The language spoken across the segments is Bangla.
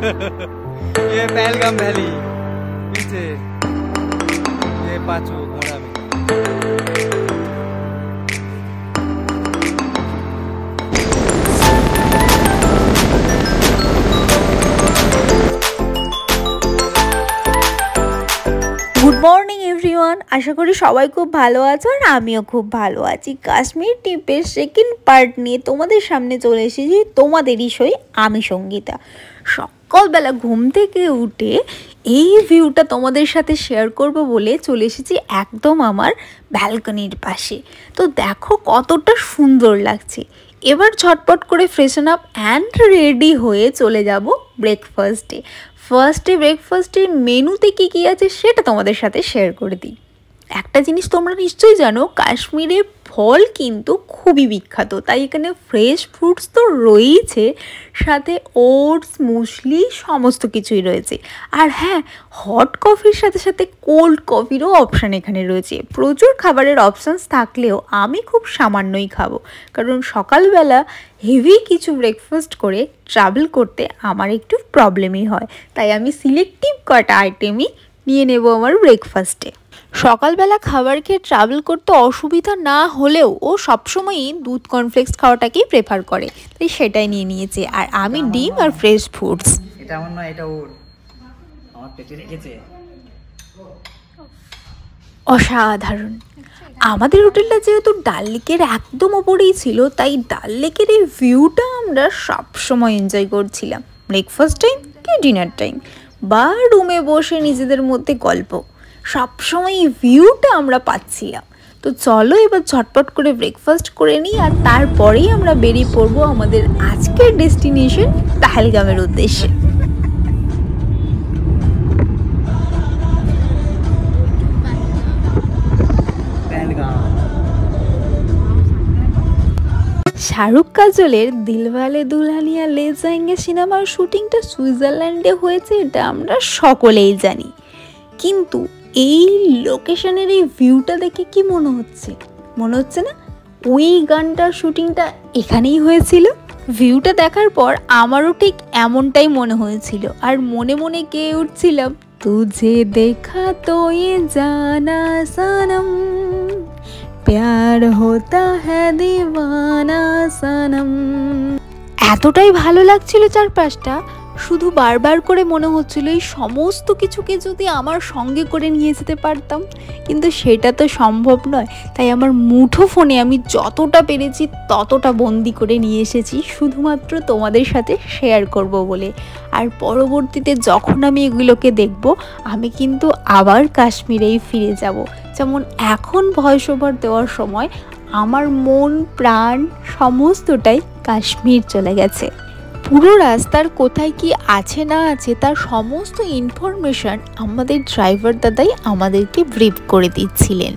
ये पहलगाम वैली पीछे ये पाचू घोड़ा में। गुड मर्निंग एवरीवन, आशा करी सबाई खूब भालो आछो और आमिও खूब भालो आछि। काश्मीर ट्रिपेर सेकेंड पार्ट निये तोमादेर सामने चले एसेछि तोमादेरই সই আমি সঙ্গীতা। সকালবেলা ঘুম থেকে উঠে এই ভিউটা তোমাদের সাথে শেয়ার করব বলে চলে এসেছি একদম আমার ব্যালকনির পাশে। তো দেখো কতটা সুন্দর লাগছে। এবার ঝটপট করে ফ্রেশন আপ অ্যান্ড রেডি হয়ে চলে যাব ব্রেকফাস্টে। ফার্স্টে ব্রেকফাস্টের মেনুতে কী আছে সেটা তোমাদের সাথে শেয়ার করে দিই। একটা জিনিস তোমরা নিশ্চয়ই জানো, কাশ্মীরে ফল কিন্তু খুবই বিখ্যাত, তাই এখানে ফ্রেশ ফ্রুটস তো রয়েছে, সাথে ওটস মুসলি সমস্ত কিছুই রয়েছে। আর হ্যাঁ, হট কফির সাথে সাথে কোল্ড কফিরও অপশান এখানে রয়েছে। প্রচুর খাবারের অপশানস থাকলেও আমি খুব সামান্যই খাবো, কারণ সকালবেলা হেভি কিছু ব্রেকফাস্ট করে ট্রাভেল করতে আমার একটু প্রবলেমই হয়, তাই আমি সিলেক্টিভ কটা আইটেমই নিয়ে নেব আমার ব্রেকফাস্টে। সকালবেলা খাবার খেয়ে ট্রাভেল করতে অসুবিধা না হলেও ও সবসময়ই দুধ কর্নফ্লেক্স খাওয়াটাকেই প্রেফার করে, তাই সেটাই নিয়ে নিয়েছে। আর আমি ডিম আর ফ্রেশ ফ্রুটস। এটা আমার না, এটা ওর আমার পেটে রেখেছে। অসাধারণ। আমাদের হোটেলটা যেহেতু ডাল লেকের একদম ওপরেই ছিল, তাই ডাল লেকের এই ভিউটা আমরা সবসময় এনজয় করছিলাম, ব্রেকফাস্ট টাইম কি ডিনার টাইম বা রুমে বসে নিজেদের মধ্যে গল্প, সবসময় এই ভিউটা আমরা পাচ্ছিলাম। তো চলো এবার ঝটপট করে ব্রেকফাস্ট করে নিই, আর তারপরেই আমরা বেরিয়ে পড়বো আমাদের আজকের ডেস্টিনেশন পেহেলগামের উদ্দেশ্যে। শাহরুখ কাজলের দিলওয়ালে দুলহানিয়া লে যায়েঙ্গে সিনেমার শুটিংটা সুইজারল্যান্ডে হয়েছে, এটা আমরা সকলেই জানি। কিন্তু এই লোকেশনের এই ভিউটা দেখে কি মনে হচ্ছে না ওই গানটার শুটিংটা এখানেই হয়েছিল? ভিউটা দেখার পর আমারও ঠিক এমনটাই মনে হয়েছিল, আর মনে মনে গেয়ে উঠছিলাম, তুঝে দেখা তো ये जाना सनम प्यार होता है दीवाना सनम। এতটাই ভালো লাগছিল চারপাশটা, শুধু বারবার করে মনে হচ্ছিল এই সমস্ত কিছুকে যদি আমার সঙ্গে করে নিয়ে যেতে পারতাম, কিন্তু সেটা তো সম্ভব নয়। তাই আমার মুঠো ফোনে আমি যতটা পেরেছি ততটা বন্দি করে নিয়ে এসেছি, শুধুমাত্র তোমাদের সাথে শেয়ার করব বলে। আর পরবর্তীতে যখন আমি এগুলোকে দেখব, আমি কিন্তু আবার কাশ্মীরেই ফিরে যাব। যেমন এখন ভয়েস ওভার দেওয়ার সময় আমার মন প্রাণ সমস্তটাই কাশ্মীর চলে গেছে। পুরো রাস্তার কোথায় কি আছে না আছে তার সমস্ত ইনফরমেশান আমাদের ড্রাইভার দাদাই আমাদেরকে ব্রিফ করে দিচ্ছিলেন।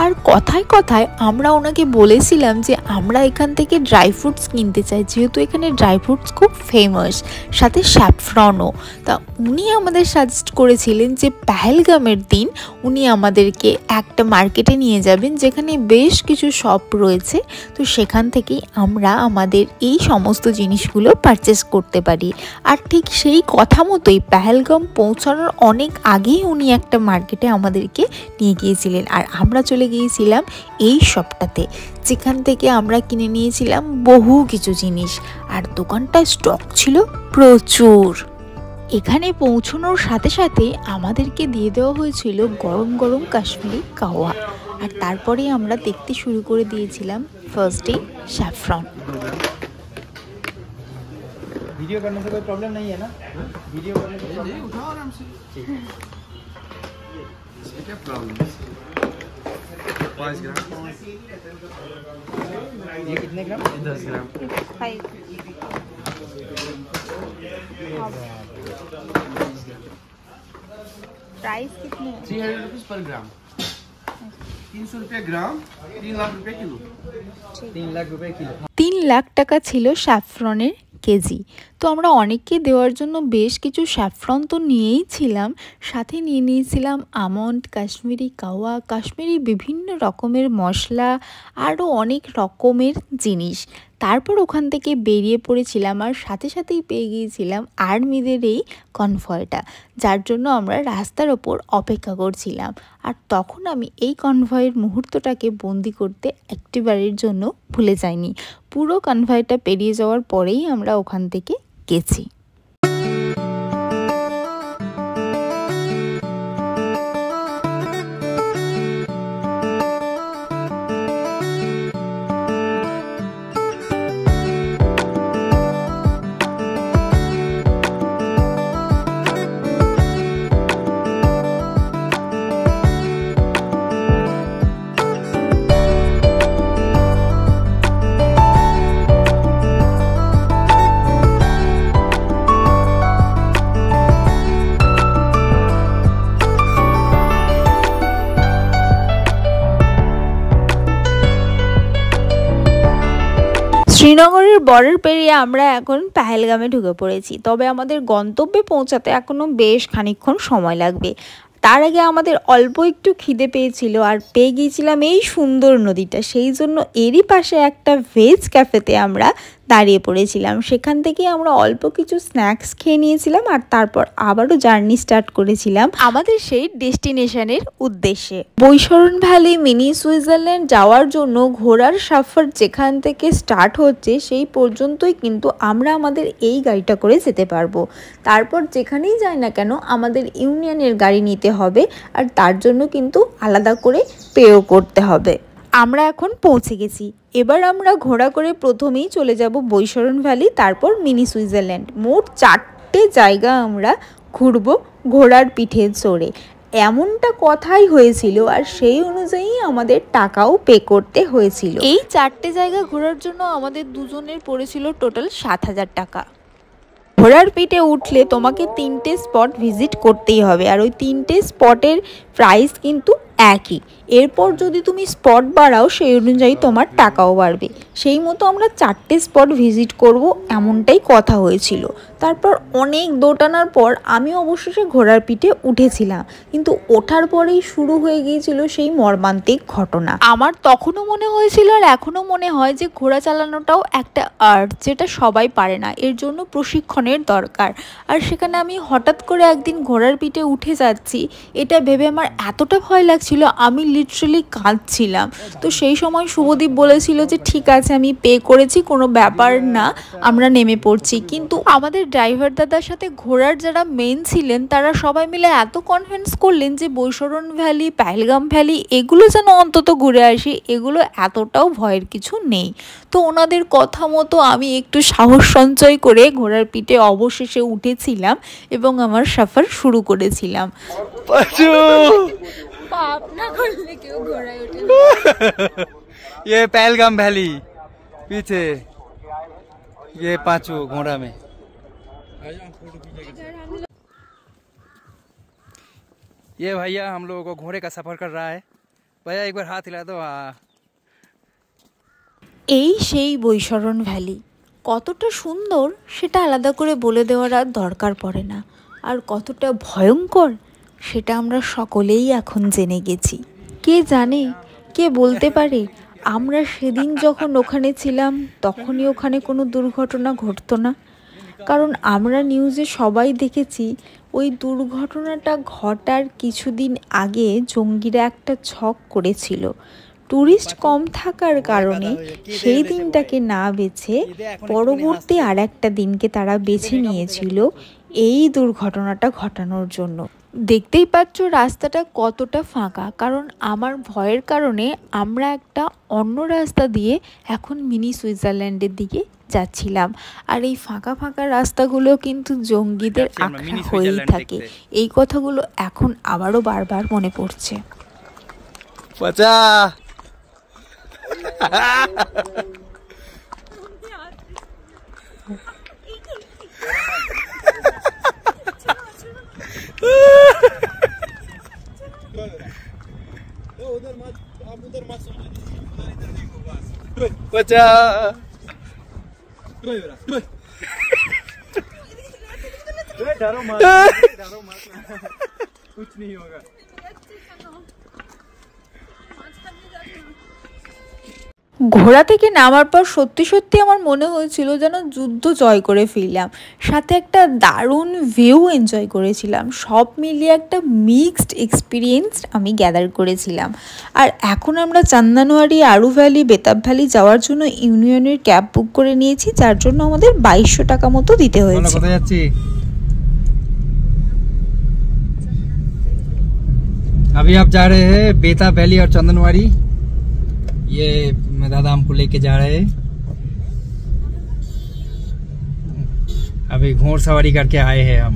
আর কথায় কথায় আমরা ওনাকে বলেছিলাম যে আমরা এখান থেকে ড্রাই ফ্রুটস কিনতে চাই, যেহেতু এখানে ড্রাই ফ্রুটস খুব ফেমাস, সাথে স্যাফরনও। তা উনি আমাদের সাজেস্ট করেছিলেন যে পেহেলগামের দিন উনি আমাদেরকে একটা মার্কেটে নিয়ে যাবেন, যেখানে বেশ কিছু শপ রয়েছে। তো সেখান থেকেই আমরা আমাদের এই সমস্ত জিনিসগুলো পারচেস করতে পারি। আর ঠিক সেই কথা মতোই পেহেলগাম পৌঁছানোর অনেক আগেই উনি একটা মার্কেটে আমাদেরকে নিয়ে গিয়েছিলেন, আর আমরা চলে গিয়েছিলাম এই শপটাতে, যেখান থেকে আমরা কিনে নিয়েছিলাম বহু কিছু জিনিস। আর দোকানটায় স্টক ছিল প্রচুর। এখানে পৌঁছানোর সাথে সাথে আমাদেরকে দিয়ে দেওয়া হয়েছিল গরম গরম কাশ্মীরি কাওয়া, আর তারপরে আমরা দেখতে শুরু করে দিয়েছিলাম ফার্স্টে স্যাফরন। वीडियो करने से कोई प्रॉब्लम नहीं है ना? वीडियो करने से उठाओ आराम से। इसमें क्या प्रॉब्लम है? 5 ग्राम। ये कितने ग्राम? 10 ग्राम। 5। प्राइस कितने है? 300 रुपीस पर ग्राम। 300 रुपये ग्राम, 3 लाख रुपये किलो। 3 लाख रुपये किलो। 3 লাখ টাকা ছিল স্যাফরনের কেজি। তো আমরা অনেককে দেওয়ার জন্য বেশ কিছু স্যাফরন তো নিয়েই ছিলাম, সাথে নিয়ে নিয়েছিলাম আমন্ড, কাশ্মীরি কাওয়া, কাশ্মীরি বিভিন্ন রকমের মশলা, আরও অনেক রকমের জিনিস। তারপর ওখান থেকে বেরিয়ে পড়েছিলাম আর সাথে সাথেই পেয়ে গিয়েছিলাম আর্মিদের এই কনভয়টা, যার জন্য আমরা রাস্তার ওপর অপেক্ষা করছিলাম। আর তখন আমি এই কনভয়ের মুহূর্তটাকে বন্দি করতে একটিবারের জন্য ভুলে যাইনি। পুরো কনভয়টা পেরিয়ে যাওয়ার পরেই আমরা ওখান থেকে গেছি। শ্রীনগরের বর্ডার পেরিয়ে আমরা এখন পেহেলগামে ঢুকে পড়েছি, তবে আমাদের গন্তব্যে পৌঁছাতে এখনও বেশ খানিকক্ষণ সময় লাগবে। তার আগে আমাদের অল্প একটু খিদে পেয়েছিল আর পেয়ে গিয়েছিলাম এই সুন্দর নদীটা, সেই জন্য এরই পাশে একটা ভেজ ক্যাফেতে আমরা দাঁড়িয়ে পড়েছিলাম। সেখান থেকে আমরা অল্প কিছু স্ন্যাক্স খেয়ে নিয়েছিলাম আর তারপর আবারও জার্নি স্টার্ট করেছিলাম আমাদের সেই ডেস্টিনেশনের উদ্দেশ্যে। বৈশরণ ভ্যালি মিনি সুইজারল্যান্ড যাওয়ার জন্য ঘোড়ার সফর যেখান থেকে স্টার্ট হচ্ছে সেই পর্যন্তই কিন্তু আমরা আমাদের এই গাড়িটা করে যেতে পারবো। তারপর যেখানেই যাই না কেন আমাদের ইউনিয়নের গাড়ি নিতে হবে আর তার জন্য কিন্তু আলাদা করে পেও করতে হবে। আমরা এখন পৌঁছে গেছি। এবার আমরা ঘোড়া করে প্রথমেই চলে যাব বৈশরণ ভ্যালি, তারপর মিনি সুইজারল্যান্ড। মোট 4টে জায়গা আমরা ঘুরবো ঘোড়ার পিঠে চড়ে, এমনটা কথাই হয়েছিল আর সেই অনুযায়ী আমাদের টাকাও পে করতে হয়েছিল। এই 4টে জায়গা ঘোরার জন্য আমাদের দুজনের পড়েছিল টোটাল 7,000 টাকা। ঘোড়ার পিঠে উঠলে তোমাকে 3টে স্পট ভিজিট করতেই হবে আর ওই 3টে স্পটের প্রাইস কিন্তু একই। এরপর যদি তুমি স্পট বাড়াও সেই অনুযায়ী তোমার টাকাও বাড়বে। সেই মতো আমরা 4টে স্পট ভিজিট করব এমনটাই কথা হয়েছিল। তারপর অনেক দোটানার পর আমি অবশেষে ঘোড়ার পিঠে উঠেছিলাম, কিন্তু ওঠার পরেই শুরু হয়ে গিয়েছিল সেই মর্মান্তিক ঘটনা। আমার তখনও মনে হয়েছিল আর এখনও মনে হয় যে ঘোড়া চালানোটাও একটা আর্ট, যেটা সবাই পারে না, এর জন্য প্রশিক্ষণের দরকার। আর সেখানে আমি হঠাৎ করে একদিন ঘোড়ার পিঠে উঠে যাচ্ছি, এটা ভেবে আমার এতটা ভয় লাগছিল আমি লিটারালি কাঁদছিলাম। তো সেই সময় শুভদীপ বলেছিল যে ঠিক আছে আমি পে করেছি, কোনো ব্যাপার না, আমরা নেমে পড়ছি। কিন্তু আমাদের ড্রাইভার দাদার সাথে ঘোড়ার যারা মেন ছিলেন তারা সবাই মিলে এত কনভিন্স করলেন যে বৈশরণ ভ্যালি, পেহেলগাম ভ্যালি এগুলো যেন অন্তত ঘুরে আসি, এগুলো এতটাও ভয়ের কিছু নেই। তো ওনাদের কথা মতো আমি একটু সাহস সঞ্চয় করে ঘোড়ার পিঠে অবশেষে উঠেছিলাম এবং আমার সফর শুরু করেছিলাম। पाप ना करने क्यों घोड़ा उठे। ये पहलगाम वैली पीछे, ये 5 घोड़ा में। ये भैया हम लोगों को घोड़े का सफर कर रहा है। भैया एक बार हाथ हिला दो। এই সেই বৈশরণ ভ্যালি কতটা সুন্দর সেটা আলাদা করে বলে দেওয়ার আর দরকার পড়ে না, আর কতটা ভয়ঙ্কর সেটা আমরা সকলেই এখন জেনে গেছি। কে জানে, কে বলতে পারে আমরা সেদিন যখন ওখানে ছিলাম তখনই ওখানে কোনো দুর্ঘটনা ঘটতো না। কারণ আমরা নিউজে সবাই দেখেছি ওই দুর্ঘটনাটা ঘটার কিছুদিন আগে জঙ্গিরা একটা ছক করেছিল। টুরিস্ট কম থাকার কারণে সেই দিনটাকে না বেছে পরবর্তী আর একটা দিনকে তারা বেছে নিয়েছিল এই দুর্ঘটনাটা ঘটানোর জন্য। দেখতেই পাচ্ছ রাস্তাটা কতটা ফাঁকা, কারণ আমার ভয়ের কারণে আমরা একটা অন্য রাস্তা দিয়ে এখন মিনি সুইজারল্যান্ডের দিকে যাচ্ছিলাম। আর এই ফাঁকা ফাঁকা রাস্তাগুলো কিন্তু জঙ্গিদের আখড়া হয়েই থাকে। এই কথাগুলো এখন আবারও বারবার মনে পড়ছে। डरो मत, डरो मत, कुछ नहीं होगा। ঘোড়া থেকে নামার পর সত্যি সত্যি আমার মনে হয়েছিল যেন যুদ্ধ জয় করে ফিরলাম, সাথে একটা দারুণ ভিউ এনজয় করেছিলাম। সব মিলিয়ে একটা মিক্সড এক্সপিরিয়েন্স আমি গ্যাদার করেছিলাম। আর এখন আমরা চান্দানোয়ারি, আরু ভ্যালি, বেতাব ভ্যালি যাওয়ার জন্য ইউনিয়নের ক্যাব বুক করে নিয়েছি, যার জন্য আমাদের 2200 টাকা মতো দিতে হয়েছে। কোথায় যাচ্ছি? अभी आप जा रहे हैं बेताब वैली और चंदनवारी। ये दादा हमको लेके जा रहे हैं। अभी घोड़सवारी करके आए हैं हम।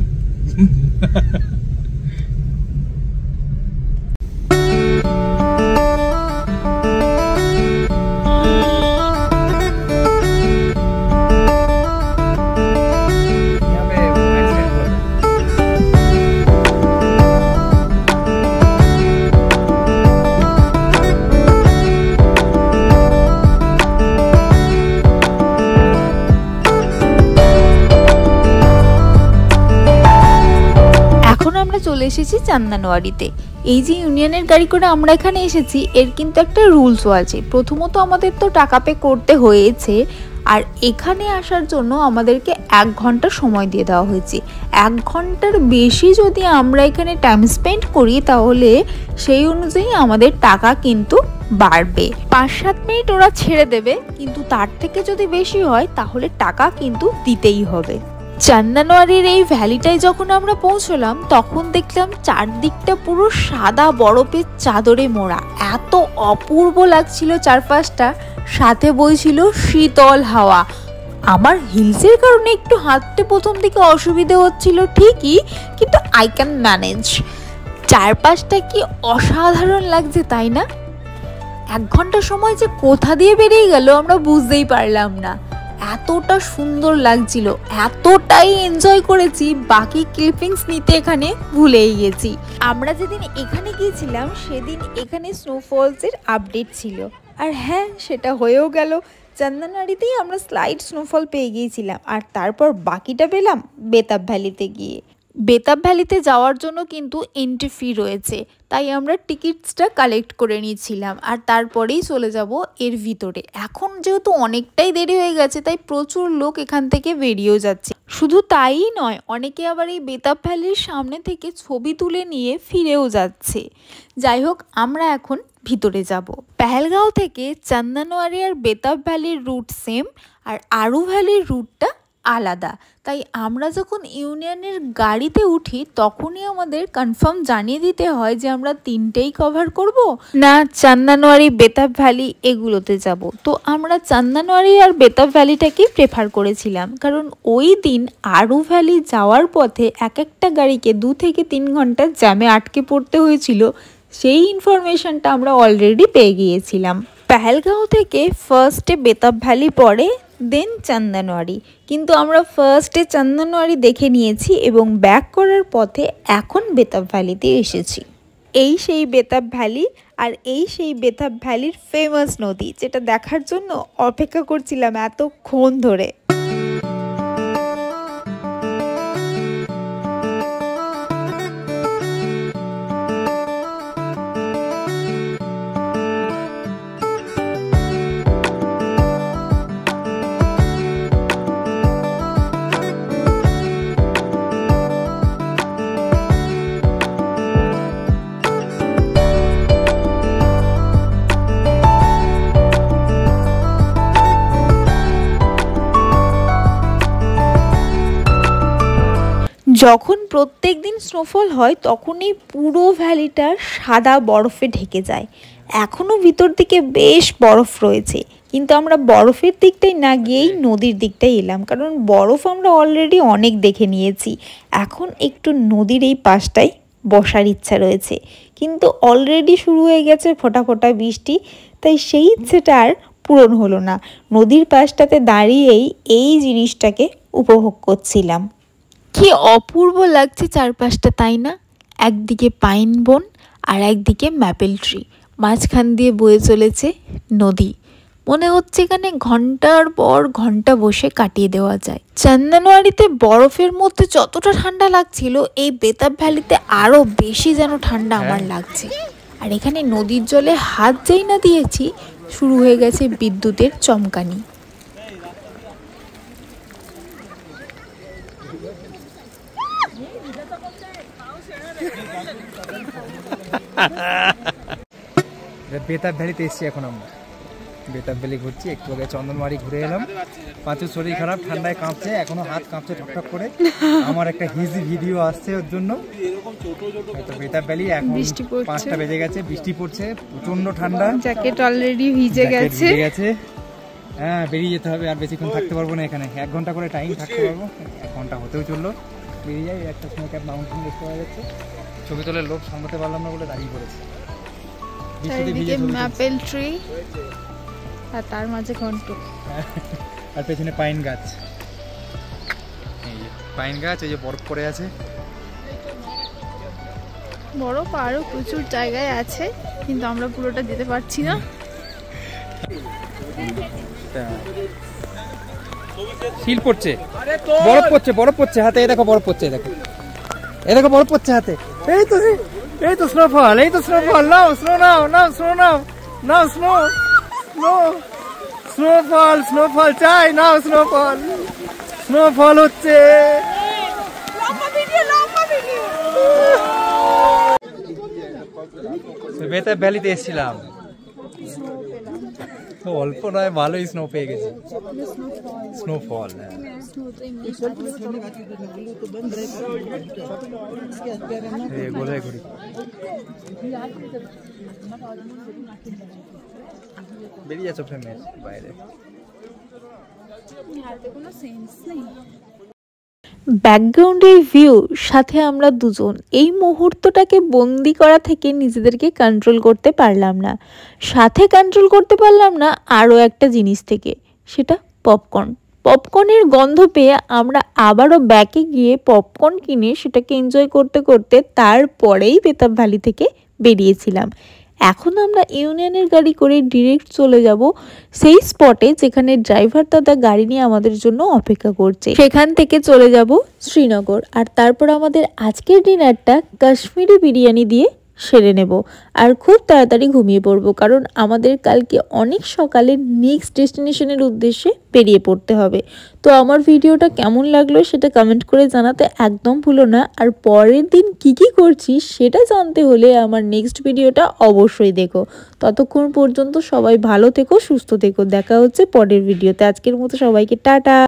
চলে এসেছি চান্দানোয়ারিতে। এই যে ইউনিয়নের গাড়ি করে আমরা এখানে এসেছি, এর কিন্তু একটা রুলসও আছে। প্রথমত আমাদের তো টাকা পে করতে হয়েছে, আর এখানে আসার জন্য আমাদেরকে 1 ঘন্টা সময় দিয়ে দেওয়া হয়েছে। 1 ঘন্টার বেশি যদি আমরা এখানে টাইম স্পেন্ড করি তাহলে সেই অনুযায়ী আমাদের টাকা কিন্তু বাড়বে। 5-7 মিনিট ওরা ছেড়ে দেবে, কিন্তু তার থেকে যদি বেশি হয় তাহলে টাকা কিন্তু দিতেই হবে। চান্দানোয়ারির এই ভ্যালিটায় যখন আমরা পৌঁছলাম তখন দেখলাম চারদিকটা পুরো সাদা বরফের চাদরে মোড়া। এত অপূর্ব লাগছিল চারপাশটা, সাথে বইছিল শীতল হাওয়া। আমার হিলসের কারণে একটু হাঁটতে প্রথম দিকে অসুবিধে হচ্ছিল ঠিকই, কিন্তু আই ক্যান ম্যানেজ। চারপাশটা কি অসাধারণ লাগছে তাই না? 1 ঘন্টা সময় যে কোথা দিয়ে বেরিয়ে গেল আমরা বুঝতেই পারলাম না। এতটা সুন্দর লাগছিল, এতটাই এনজয় করেছি, বাকি ক্লিপিংস নিতে এখানে ভুলেই গেছি। আমরা যেদিন এখানে গিয়েছিলাম সেদিন এখানে স্নোফলসের আপডেট ছিল, আর হ্যাঁ সেটা হয়েও গেল। চান্দানোয়ারিতেই আমরা স্লাইড স্নোফল পেয়ে গিয়েছিলাম, আর তারপর বাকিটা পেলাম বেতাব ভ্যালিতে গিয়ে। বেতাব ভ্যালিতে যাওয়ার জন্য কিন্তু এন্ট্রি ফি রয়েছে, তাই আমরা টিকিটসটা কালেক্ট করে নিয়েছিলাম, আর তারপরেই চলে যাব এর ভিতরে। এখন যেহেতু অনেকটাই দেরি হয়ে গেছে তাই প্রচুর লোক এখান থেকে বেরিয়েও যাচ্ছে। শুধু তাই নয়, অনেকে আবার এই বেতাব ভ্যালির সামনে থেকে ছবি তুলে নিয়ে ফিরেও যাচ্ছে। যাই হোক, আমরা এখন ভিতরে যাব। পেহেলগাঁও থেকে চান্দানোয়ারি আর বেতাব ভ্যালির রুট সেম, আর আরু ভ্যালির রুটটা আলাদা। তাই আমরা যখন ইউনিয়নের গাড়িতে উঠি তখনই আমাদের কনফার্ম জানিয়ে দিতে হয় যে আমরা 3টেই কভার করব না চান্দানোয়ারি, বেতাব ভ্যালি এগুলোতে যাব। তো আমরা চান্দানোয়ারি আর বেতাব ভ্যালিটাকেই প্রেফার করেছিলাম, কারণ ওই দিন আরু ভ্যালি যাওয়ার পথে একটা গাড়িকে 2 থেকে 3 ঘন্টা জ্যামে আটকে পড়তে হয়েছিল। সেই ইনফরমেশনটা আমরা অলরেডি পেয়ে গিয়েছিলাম। পেহেলগাঁও থেকে ফার্স্টে বেতাব ভ্যালি পড়ে, দেন চান্দানোয়ারি, কিন্তু আমরা ফার্স্টে চান্দানোয়ারি দেখে নিয়েছি এবং ব্যাক করার পথে এখন বেতাব ভ্যালিতে এসেছি। এই সেই বেতাব ভ্যালি, আর এই সেই বেতাব ভ্যালির ফেমাস নদী, যেটা দেখার জন্য অপেক্ষা করছিলাম এতক্ষণ ধরে। যখন প্রত্যেক দিন স্নোফল হয় তখন এই পুরো ভ্যালিটা সাদা বরফে ঢেকে যায়। এখনও ভিতর দিকে বেশ বরফ রয়েছে, কিন্তু আমরা বরফের দিকটাই না গিয়েই নদীর দিকটাই এলাম, কারণ বরফ আমরা অলরেডি অনেক দেখে নিয়েছি। এখন একটু নদীর এই পাশটাই বসার ইচ্ছা রয়েছে, কিন্তু অলরেডি শুরু হয়ে গেছে ফোঁটা ফোঁটা বৃষ্টি, তাই সেই ইচ্ছেটা আর পূরণ হলো না। নদীর পাশটাতে দাঁড়িয়েই এই জিনিসটাকে উপভোগ করছিলাম। কি অপূর্ব লাগছে চারপাশটা, তাই না? একদিকে পাইন বন আর একদিকে ম্যাপেল ট্রি, মাঝখান দিয়ে বয়ে চলেছে নদী। মনে হচ্ছে এখানে ঘন্টার পর ঘন্টা বসে কাটিয়ে দেওয়া যায়। চন্দনওয়াড়িতে বরফের মধ্যে যতটা ঠান্ডা লাগছিল, এই বেতাব ভ্যালিতে আরো বেশি যেন ঠান্ডা আমার লাগছে। আর এখানে নদীর জলে হাত যেই না দিয়েছি, শুরু হয়ে গেছে বিদ্যুতের চমকানি। বেতাব ভ্যালিতে এসছি এখন আমরা, বেতাব ভ্যালি ঘুরছি। একটু আগে চন্দনওয়াড়ি ঘুরে এলাম। পাঁচুর শরীর খারাপ, ঠান্ডায় কাঁপছে, এখনো হাত কাঁপছে ঠকঠক করে। আমার একটা হিজি ভিডিও আসছে ওর জন্য। বেতাব ভ্যালি এখন 5টা বেজে গেছে, বৃষ্টি পড়ছে, প্রচন্ড ঠান্ডা, জ্যাকেট অলরেডি ভিজে গেছে। হ্যাঁ, বেরিয়ে যেতে হবে, আর বেশিক্ষণ থাকতে পারবো না এখানে। 1 ঘন্টা করে টাইম থাকতে পারবো, 1 ঘন্টা হতেও চললো, বেরিয়ে যাই। একটা স্নো ক্যাপ মাউন্টেন দেখতে পাওয়া যাচ্ছে, ছবি তোলার লোক সামলাতে পারলাম না বলে দাঁড়িয়ে পড়েছে। ম্যাপেল ট্রি আর তার মাঝে ঘন্ট, আর পেছনে পাইন গাছ। এই যে পাইন গাছ, এই যে বরফ পড়ে আছে। বরফ আরো প্রচুর জায়গায় আছে, কিন্তু আমরা পুরোটা যেতে পারছি না। শিল পড়ছে, বরফ পড়ছে হাতে। এই দেখো বরফ পড়ছে, এই দেখো বরফ পড়ছে হাতে। এই তো স্নোফল, নাও স্নো, নাও স্নোফল চাই, নাও স্নোফল হচ্ছে। বেতাব ভ্যালিতে এসেছিলাম, অল্প নয় ভালোই স্নো পেয়ে গেছি। স্নোফল বেরিয়ে যাচ্ছ ফ্রেমের বাইরে। ব্যাকগ্রাউন্ডের ভিউ সাথে আমরা দুজন এই মুহূর্তটাকে বন্দি করা থেকে নিজেদেরকে কন্ট্রোল করতে পারলাম না। সাথে কন্ট্রোল করতে পারলাম না আরও একটা জিনিস থেকে, সেটা পপকর্নের গন্ধ পেয়ে আমরা আবারও ব্যাকে গিয়ে পপকর্ন কিনে সেটাকে এনজয় করতে করতে তারপরেই বেতাব ভ্যালি থেকে বেরিয়েছিলাম। এখন আমরা ইউনিয়নের গাড়ি করে ডিরেক্ট চলে যাব সেই স্পটে যেখানে ড্রাইভার দাদা গাড়ি নিয়ে আমাদের জন্য অপেক্ষা করছে। সেখান থেকে চলে যাব শ্রীনগর, আর তারপর আমাদের আজকের ডিনারটা কাশ্মীরি বিরিয়ানি দিয়ে সেরে নেব, আর খুব তাড়াতাড়ি ঘুমিয়ে পড়বো, কারণ আমাদের কালকে অনেক সকালে নেক্সট ডেস্টিনেশনের উদ্দেশ্যে বেরিয়ে পড়তে হবে। তো আমার ভিডিওটা কেমন লাগলো সেটা কমেন্ট করে জানাতে একদম ভুলো না। আর পরের দিন কি করছি সেটা জানতে হলে আমার নেক্সট ভিডিওটা অবশ্যই দেখো। ততক্ষণ পর্যন্ত সবাই ভালো থেকো, সুস্থ থেকো। দেখা হচ্ছে পরের ভিডিওতে। আজকের মতো সবাইকে টাটা।